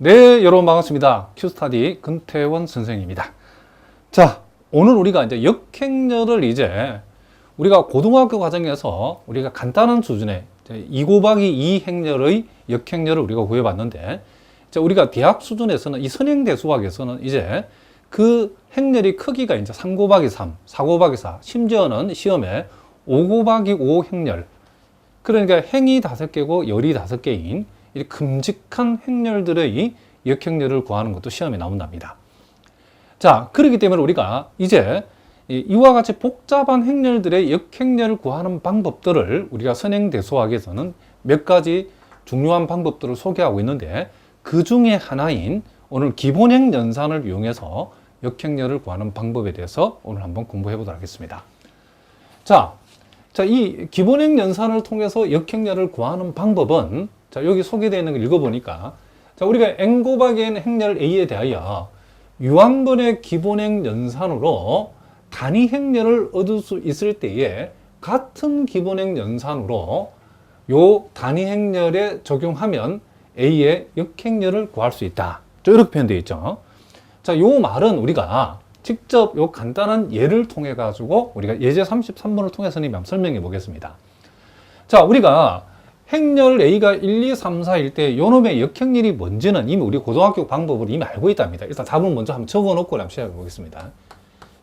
네, 여러분 반갑습니다. 큐스타디 근태원 선생님입니다. 자, 오늘 우리가 이제 역행렬을 우리가 고등학교 과정에서 우리가 간단한 수준의 2 곱하기 2 행렬의 역행렬을 우리가 구해봤는데, 우리가 대학 수준에서는 이 선행대수학에서는 그 행렬의 크기가 이제 3 곱하기 3, 4 곱하기 4, 심지어는 시험에 5 곱하기 5 행렬. 그러니까 행이 5개고 열이 5개인 이 큼직한 행렬들의 역행렬을 구하는 것도 시험에 나온답니다. 자, 그렇기 때문에 우리가 이와 같이 복잡한 행렬들의 역행렬을 구하는 방법들을 우리가 선행대수학에서는 몇 가지 중요한 방법들을 소개하고 있는데, 그 중에 하나인 오늘 기본행 연산을 이용해서 역행렬을 구하는 방법에 대해서 오늘 한번 공부해 보도록 하겠습니다. 자, 이 기본행 연산을 통해서 역행렬을 구하는 방법은, 여기 소개되어 있는 걸 읽어보니까, 우리가 n 곱하기 n 행렬 a에 대하여 유한번의 기본행 연산으로 단위 행렬을 얻을 수 있을 때에 같은 기본행 연산으로 요 단위 행렬에 적용하면 a의 역행렬을 구할 수 있다. 이렇게 표현되어 있죠. 자, 요 말은 우리가 직접 요 간단한 예를 통해 가지고 우리가 예제 33번을 통해서 한번 설명해 보겠습니다. 자, 우리가 행렬 A가 1, 2, 3, 4일 때 요놈의 역행렬이 뭔지는 이미 우리 고등학교 방법으로 이미 알고 있답니다. 일단 답은 먼저 한번 적어 놓고 한번 시작해 보겠습니다.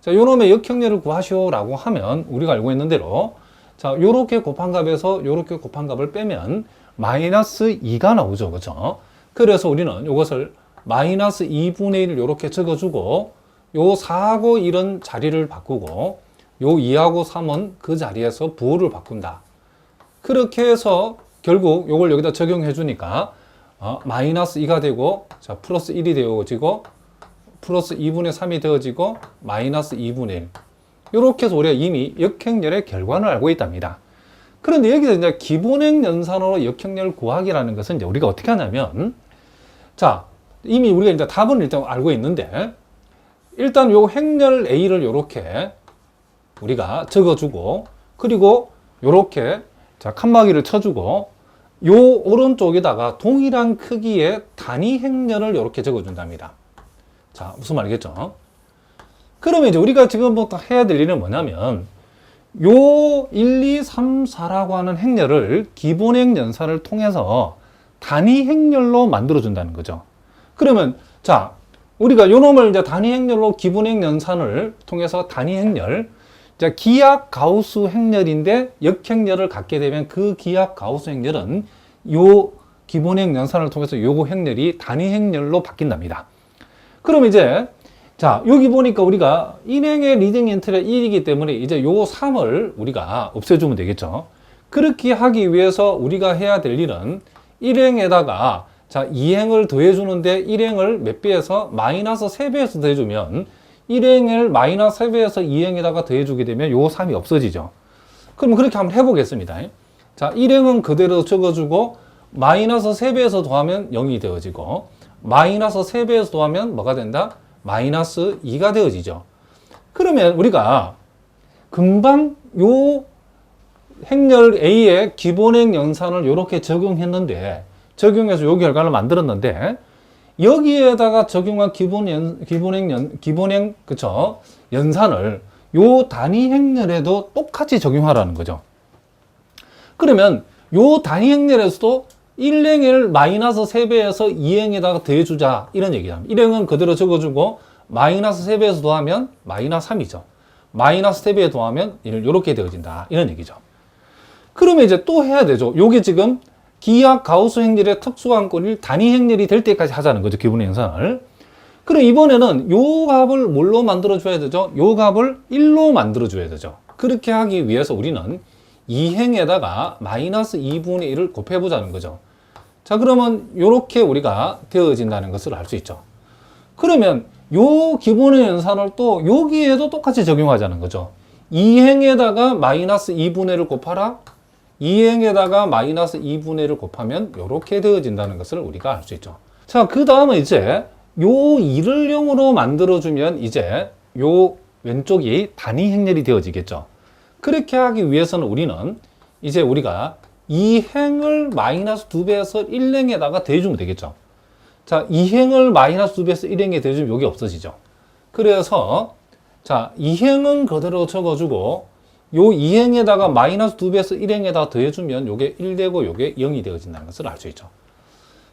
자, 요놈의 역행렬을 구하시오라고 하면 우리가 알고 있는 대로, 자, 요렇게 곱한 값에서 요렇게 곱한 값을 빼면 마이너스 2가 나오죠. 그죠? 그래서 우리는 요것을 마이너스 2분의 1을 요렇게 적어주고, 요 4하고 1은 자리를 바꾸고, 요 2하고 3은 그 자리에서 부호를 바꾼다. 그렇게 해서 결국 요걸 여기다 적용해 주니까 마이너스 2가 되고, 자, 플러스 1이 되어지고, 플러스 2분의 3이 되어지고, 마이너스 2분의 1. 이렇게 해서 우리가 이미 역행렬의 결과를 알고 있답니다. 그런데 여기서 이제 기본행 연산으로 역행렬 구하기라는 것은 이제 우리가 어떻게 하냐면, 자, 이미 우리가 이제 답은 일단 알고 있는데, 일단 요 행렬 A를 요렇게 우리가 적어주고, 그리고 요렇게, 자, 칸막이를 쳐주고, 요 오른쪽에다가 동일한 크기의 단위 행렬을 요렇게 적어준답니다. 자, 무슨 말이겠죠? 그러면 이제 우리가 지금부터 해야 될 일은 뭐냐면, 요 1, 2, 3, 4라고 하는 행렬을 기본행 연산을 통해서 단위 행렬로 만들어준다는 거죠. 그러면, 자, 우리가 요 놈을 이제 단위 행렬로 기본행 연산을 통해서 단위 행렬, 자, 기하 가우스 행렬인데 역행렬을 갖게 되면 그 기하 가우스 행렬은 요 기본행 연산을 통해서 요거 행렬이 단위 행렬로 바뀐답니다. 그럼 자, 여기 보니까 우리가 일행의 리딩 엔트리가 1이기 때문에 이제 요 3을 우리가 없애주면 되겠죠. 그렇게 하기 위해서 우리가 해야 될 일은 1행에다가, 자, 2행을 더해주는데 1행을 몇 배에서 마이너스 3배에서 더해주면 1행을 마이너스 3배에서 2행에다가 더해주게 되면 요 3이 없어지죠. 그럼 그렇게 한번 해보겠습니다. 자, 1행은 그대로 적어주고, 마이너스 3배에서 더하면 0이 되어지고, 마이너스 3배에서 더하면 뭐가 된다? 마이너스 2가 되어지죠. 그러면 우리가 금방 요 행렬 A의 기본행 연산을 이렇게 적용했는데, 적용해서 요 결과를 만들었는데, 여기에다가 적용한 기본행, 그쵸? 연산을 요 단위 행렬에도 똑같이 적용하라는 거죠. 그러면 요 단위 행렬에서도 1행을 마이너스 3배에서 2행에다가 더해주자, 이런 얘기죠. 1행은 그대로 적어주고, 마이너스 3배에서 더하면 마이너스 3이죠. 마이너스 3배에 더하면 이렇게 되어진다, 이런 얘기죠. 그러면 이제 또 해야 되죠. 요게 지금 기하 가우스 행렬의 특수관건일 단위 행렬이 될 때까지 하자는 거죠, 기본행 연산을. 그럼 이번에는 요 값을 뭘로 만들어줘야 되죠? 요 값을 1로 만들어줘야 되죠. 그렇게 하기 위해서 우리는 2행에다가 마이너스 2분의 1을 곱해보자는 거죠. 자, 그러면 요렇게 우리가 되어진다는 것을 알 수 있죠. 그러면 요 기본행 연산을 또 여기에도 똑같이 적용하자는 거죠. 2행에다가 마이너스 2분의 1을 곱하라. 2행에다가 마이너스 2분의 1을 곱하면 요렇게 되어진다는 것을 우리가 알 수 있죠. 자, 그 다음은 요 2를 0으로 만들어주면 요 왼쪽이 단위 행렬이 되어지겠죠. 그렇게 하기 위해서는 우리는 우리가 2행을 마이너스 2배에서 1행에다가 더해주면 되겠죠. 자, 2행을 마이너스 2배에서 1행에 대주면 여기 없어지죠. 그래서 자, 2행은 그대로 적어주고 요 2행에다가 마이너스 2배에서 1행에다 더해주면 요게 1되고 요게 0이 되어진다는 것을 알 수 있죠.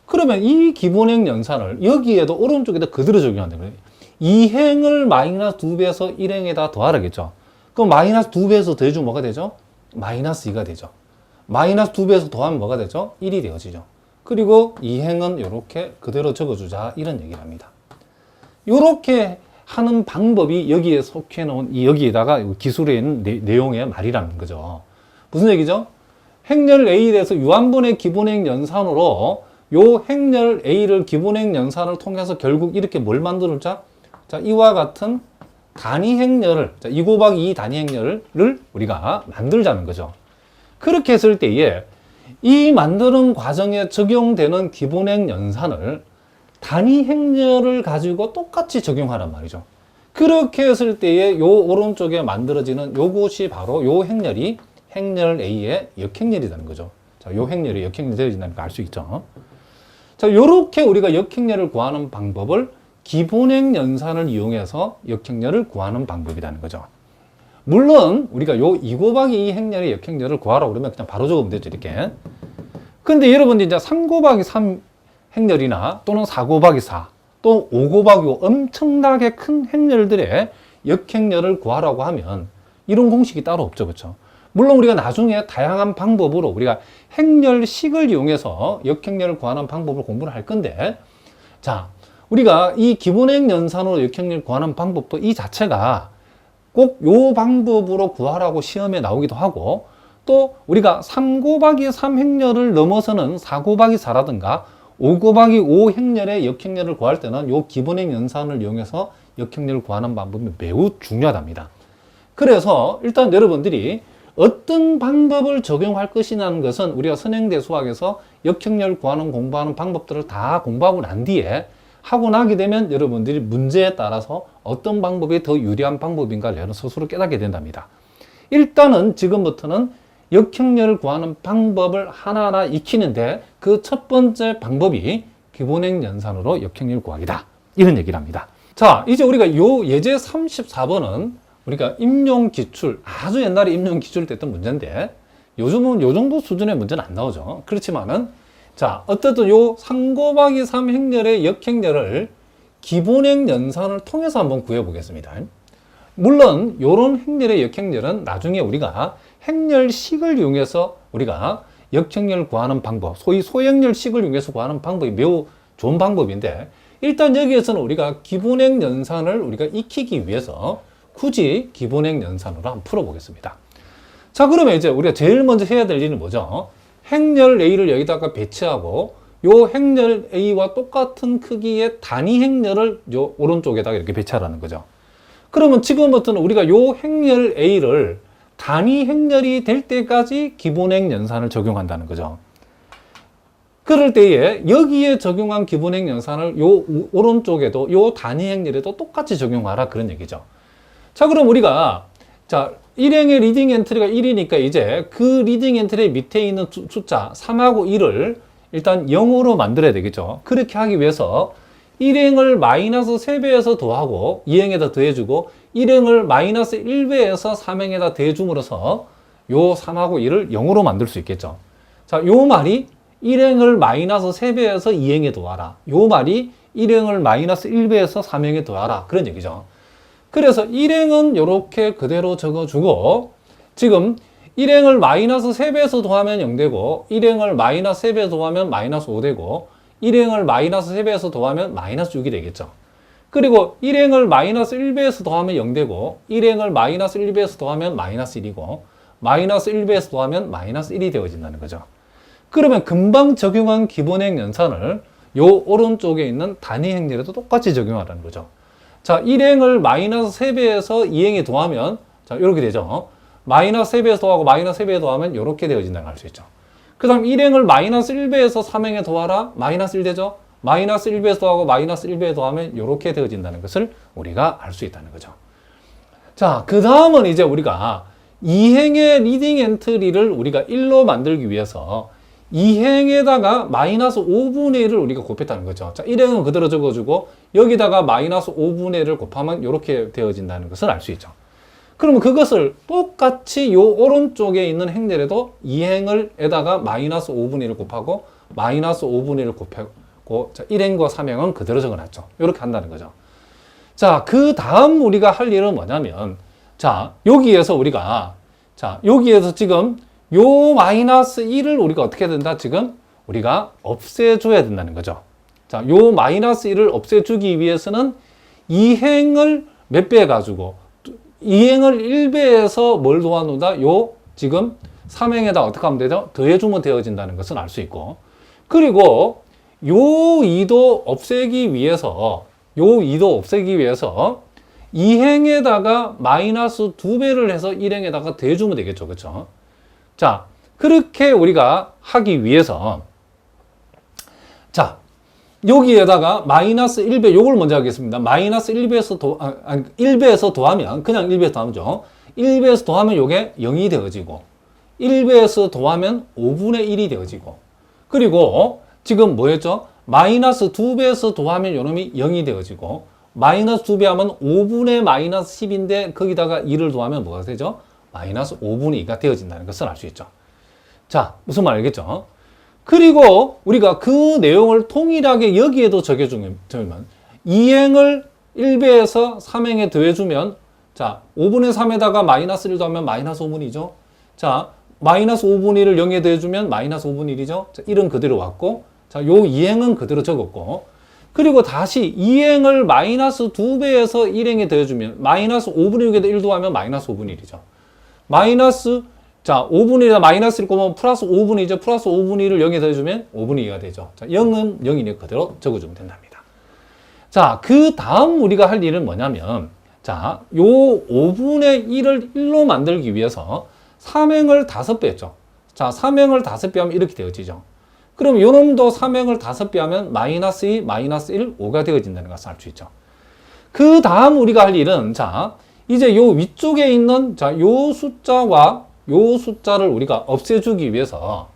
그러면 이 기본행 연산을 여기에도 오른쪽에다 그대로 적용한다는 거예요. 2행을 마이너스 2배에서 1행에다 더하라겠죠. 그럼 마이너스 2배에서 더해주면 뭐가 되죠? 마이너스 2가 되죠. 마이너스 2배에서 더하면 뭐가 되죠? 1이 되어지죠. 그리고 2행은 이렇게 그대로 적어주자 이런 얘기를 합니다. 이렇게 하는 방법이 여기에 속해 놓은 여기에다가 기술에 있는 내용의 말이라는 거죠. 무슨 얘기죠? 행렬 A에 대해서 유한번의 기본행 연산으로 요 행렬 A를 기본행 연산을 통해서 결국 이렇게 뭘 만들자? 자, 이와 같은 단위 행렬을, 자, 2 곱하기 2 단위 행렬을 우리가 만들자는 거죠. 그렇게 했을 때에 이 만드는 과정에 적용되는 기본행 연산을 단위 행렬을 가지고 똑같이 적용하란 말이죠. 그렇게 했을 때에 요 오른쪽에 만들어지는 요것이 바로 요 행렬이 행렬 A의 역행렬이라는 거죠. 자, 요 행렬이 역행렬이 되어진다는 거 알 수 있죠. 자, 요렇게 우리가 역행렬을 구하는 방법을 기본행 연산을 이용해서 역행렬을 구하는 방법이라는 거죠. 물론 우리가 요 2 곱하기 2 행렬의 역행렬을 구하라고 그러면 그냥 바로 적으면 되죠, 이렇게. 근데 여러분들 이제 3 곱하기 3 행렬이나 또는 4 곱하기 4, 또 5 곱하기 5 엄청나게 큰 행렬들의 역행렬을 구하라고 하면 이런 공식이 따로 없죠, 그렇죠? 물론 우리가 나중에 다양한 방법으로 우리가 행렬식을 이용해서 역행렬을 구하는 방법을 공부를 할 건데, 자, 우리가 이 기본행 연산으로 역행렬을 구하는 방법도 이 자체가 꼭 요 방법으로 구하라고 시험에 나오기도 하고, 또 우리가 3 곱하기 3 행렬을 넘어서는 4 곱하기 4라든가 5 곱하기 5 행렬의 역행렬을 구할 때는 요 기본행 연산을 이용해서 역행렬을 구하는 방법이 매우 중요하답니다. 그래서 일단 여러분들이 어떤 방법을 적용할 것이냐는 것은 우리가 선행대 수학에서 역행렬 구하는 공부하는 방법들을 다 공부하고 난 뒤에 하고 나게 되면 여러분들이 문제에 따라서 어떤 방법이 더 유리한 방법인가를 여러분 스스로 깨닫게 된답니다. 일단은 지금부터는 역행렬을 구하는 방법을 하나하나 익히는데 그 첫 번째 방법이 기본행 연산으로 역행렬 구하기다. 이런 얘기를 합니다. 자, 이제 우리가 요 예제 34번은 우리가 임용기출, 아주 옛날에 임용기출 때 했던 문제인데 요즘은 요 정도 수준의 문제는 안 나오죠. 그렇지만은 자, 어쨌든 요 3 곱하기 3 행렬의 역행렬을 기본행 연산을 통해서 한번 구해 보겠습니다. 물론 요런 행렬의 역행렬은 나중에 우리가 행렬식을 이용해서 우리가 역행렬을 구하는 방법, 소위 소행렬식을 이용해서 구하는 방법이 매우 좋은 방법인데, 일단 여기에서는 우리가 기본행 연산을 우리가 익히기 위해서 굳이 기본행 연산으로 한번 풀어보겠습니다. 자, 그러면 이제 우리가 제일 먼저 해야 될 일은 뭐죠? 행렬 A를 여기다가 배치하고 요 행렬 A와 똑같은 크기의 단위 행렬을 요 오른쪽에다가 이렇게 배치하라는 거죠. 그러면 지금부터는 우리가 요 행렬 A를 단위 행렬이 될 때까지 기본행 연산을 적용한다는 거죠. 그럴 때에 여기에 적용한 기본행 연산을 요 오른쪽에도 요 단위 행렬에도 똑같이 적용하라 그런 얘기죠. 자, 그럼 우리가 자, 1행의 리딩 엔트리가 1이니까 이제 그 리딩 엔트리 밑에 있는 숫자 3하고 1을 일단 0으로 만들어야 되겠죠. 그렇게 하기 위해서 1행을 마이너스 3배에서 더하고 2행에다 더해주고 1행을 마이너스 1배에서 3행에다 더해줌으로써 요 3하고 1을 0으로 만들 수 있겠죠. 자, 요 말이 1행을 마이너스 3배에서 2행에 더하라. 요 말이 1행을 마이너스 1배에서 3행에 더하라. 그런 얘기죠. 그래서 1행은 이렇게 그대로 적어주고, 지금 1행을 마이너스 3배에서 더하면 0되고 1행을 마이너스 3배에서 더하면 마이너스 5되고 1행을 마이너스 3배에서 더하면 마이너스 6이 되겠죠. 그리고 1행을 마이너스 1배에서 더하면 0되고 1행을 마이너스 1배에서 더하면 마이너스 1이고 마이너스 1배에서 더하면 마이너스 1이 되어진다는 거죠. 그러면 금방 적용한 기본행 연산을 요 오른쪽에 있는 단위 행렬에도 똑같이 적용하라는 거죠. 자, 1행을 마이너스 3배에서 2행에 더하면 자, 이렇게 되죠. 마이너스 3배에서 더하고 마이너스 3배에 더하면 이렇게 되어진다는 걸 알 수 있죠. 그 다음 1행을 마이너스 1배에서 3행에 더하라. 마이너스 1 되죠. 마이너스 1배에서 더하고 마이너스 1배에 더하면 이렇게 되어진다는 것을 우리가 알 수 있다는 거죠. 자, 그 다음은 이제 우리가 2행의 리딩 엔트리를 우리가 1로 만들기 위해서 2행에다가 마이너스 5분의 1을 우리가 곱했다는 거죠. 자, 1행은 그대로 적어주고 여기다가 마이너스 5분의 1을 곱하면 이렇게 되어진다는 것을 알 수 있죠. 그러면 그것을 똑같이 요 오른쪽에 있는 행렬에도 2행을에다가 마이너스 5분의 1을 곱하고 마이너스 5분의 1을 곱하고 자, 1행과 3행은 그대로 적어놨죠. 이렇게 한다는 거죠. 자, 그 다음 우리가 할 일은 뭐냐면 자, 여기에서 우리가 자, 여기에서 지금 요 마이너스 1을 우리가 어떻게 해야 된다? 지금 우리가 없애줘야 된다는 거죠. 자, 요 마이너스 1을 없애주기 위해서는 2행을 몇 배 해가지고 2행을 1배에서 뭘 도와놓다? 요 지금 3행에다 어떻게 하면 되죠? 더해주면 되어진다는 것을 알 수 있고 그리고 요 2도 없애기 위해서 2행에다가 마이너스 2배를 해서 1행에다가 더해주면 되겠죠. 그렇죠? 자, 그렇게 우리가 하기 위해서 자, 여기에다가 마이너스 1배 요걸 먼저 하겠습니다. 마이너스 1배에서 1배에서 더하면 그냥 1배에서 더하면죠. 1배에서 더하면 요게 0이 되어지고 1배에서 더하면 5분의 1이 되어지고 그리고 지금 뭐였죠? 마이너스 2배에서 더하면 요놈이 0이 되어지고 마이너스 2배 하면 5분의 마이너스 10인데 거기다가 2를 더하면 뭐가 되죠? 마이너스 5분의 2가 되어진다는 것을 알 수 있죠. 자, 무슨 말 알겠죠? 그리고 우리가 그 내용을 동일하게 여기에도 적용해주면 2행을 1배에서 3행에 더해주면 자, 5분의 3에다가 마이너스 1 더하면 마이너스 5분의 2죠. 자, 마이너스 5분의 1을 0에 더해주면 마이너스 5분의 1이죠. 자, 1은 그대로 왔고 자, 요 2행은 그대로 적었고 그리고 다시 2행을 마이너스 2배에서 1행에 더해주면 마이너스 5분의 6에다 1 더하면 마이너스 5분의 1이죠. 마이너스 자 5분의 1에다 마이너스 1 곱하면 플러스 5분의 2죠. 플러스 5분의 1을 0에 더해주면 5분의 2가 되죠. 자, 0은 0이니 그대로 적어주면 된답니다. 자, 그 다음 우리가 할 일은 뭐냐면 자, 요 5분의 1을 1로 만들기 위해서 3행을 5배 했죠. 자, 3행을 5배 하면 이렇게 되어지죠. 그럼 요 놈도 3행을 5배 하면 마이너스 2, 마이너스 1, 5가 되어진다는 것을 알 수 있죠. 그 다음 우리가 할 일은 자, 이제 요 위쪽에 있는 자, 요 숫자와 요 숫자를 우리가 없애주기 위해서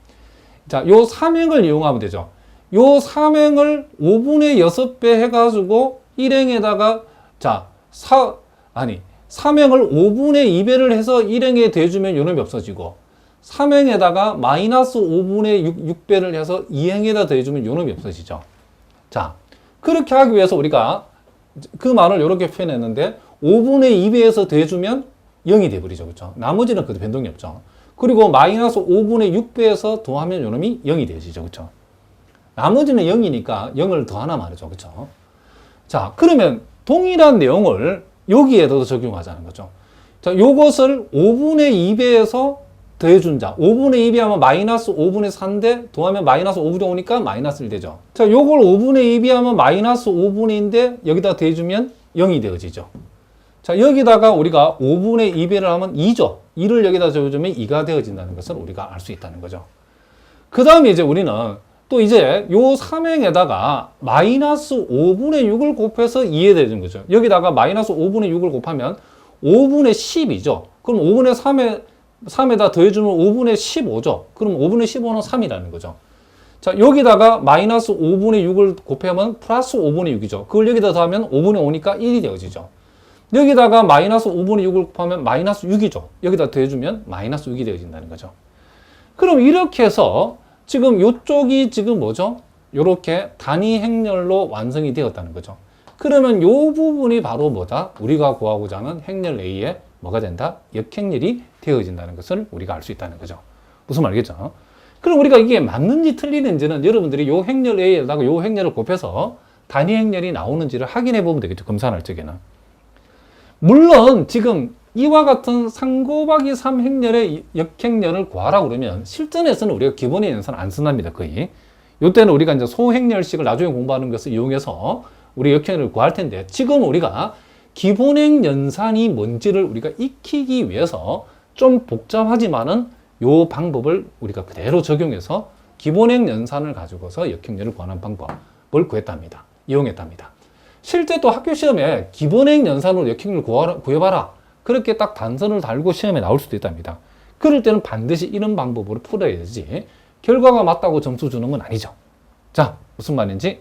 자, 요 3행을 이용하면 되죠. 요 3행을 5분의 6배 해가지고 1행에다가 자, 3행을 5분의 2배를 해서 1행에 대주면 요 놈이 없어지고 3행에다가 마이너스 5분의 6배를 해서 2행에다 더해주면 요 놈이 없어지죠. 자, 그렇게 하기 위해서 우리가 그 말을 이렇게 표현했는데 5분의 2배에서 더해주면 0이 돼버리죠. 그렇죠? 나머지는 그래도 변동이 없죠. 그리고 마이너스 5분의 6배에서 더하면 요 놈이 0이 되어지죠. 그렇죠? 나머지는 0이니까 0을 더하나 말이죠. 그렇죠? 자, 그러면 동일한 내용을 여기에도 적용하자는 거죠. 자, 요것을 5분의 2배에서 더해준 자 5분의 2배 하면 마이너스 5분의 4인데 더하면 마이너스 5분의 5니까 마이너스 1 되죠. 자, 요걸 5분의 2배 하면 마이너스 5분의 2인데 여기다 더해주면 0이 되어지죠. 자, 여기다가 우리가 5분의 2배를 하면 2죠. 2를 여기다 적어주면 2가 되어진다는 것을 우리가 알 수 있다는 거죠. 그 다음에 이제 우리는 또 이제 요 3행에다가 마이너스 5분의 6을 곱해서 2에 되는 거죠. 여기다가 마이너스 5분의 6을 곱하면 5분의 10이죠. 그럼 5분의 3에다 더해주면 5분의 15죠. 그럼 5분의 15는 3이라는 거죠. 자, 여기다가 마이너스 5분의 6을 곱하면 플러스 5분의 6이죠. 그걸 여기다 더하면 5분의 5니까 1이 되어지죠. 여기다가 마이너스 5분의 6을 곱하면 마이너스 6이죠. 여기다 더해주면 마이너스 6이 되어진다는 거죠. 그럼 이렇게 해서 지금 이쪽이 지금 뭐죠? 이렇게 단위 행렬로 완성이 되었다는 거죠. 그러면 이 부분이 바로 뭐다? 우리가 구하고자 하는 행렬 A의 뭐가 된다? 역행렬이 되어진다는 것을 우리가 알 수 있다는 거죠. 무슨 말이겠죠? 그럼 우리가 이게 맞는지 틀리는지는 여러분들이 이 행렬 A에다가 이 행렬을 곱해서 단위 행렬이 나오는지를 확인해 보면 되겠죠. 검사할 적에는. 물론 지금 이와 같은 3 곱하기 3 행렬의 역행렬을 구하라고 그러면 실전에서는 우리가 기본의 연산을 안 쓴답니다. 거의. 이때는 우리가 이제 소행렬식을 나중에 공부하는 것을 이용해서 우리 역행렬을 구할 텐데 지금 우리가 기본행 연산이 뭔지를 우리가 익히기 위해서 좀 복잡하지만은 요 방법을 우리가 그대로 적용해서 기본행 연산을 가지고서 역행렬을 구하는 방법을 구했답니다. 이용했답니다. 실제 또 학교 시험에 기본행 연산으로 역행렬을 구해봐라. 그렇게 딱 단서를 달고 시험에 나올 수도 있답니다. 그럴 때는 반드시 이런 방법으로 풀어야지 결과가 맞다고 점수 주는 건 아니죠. 자, 무슨 말인지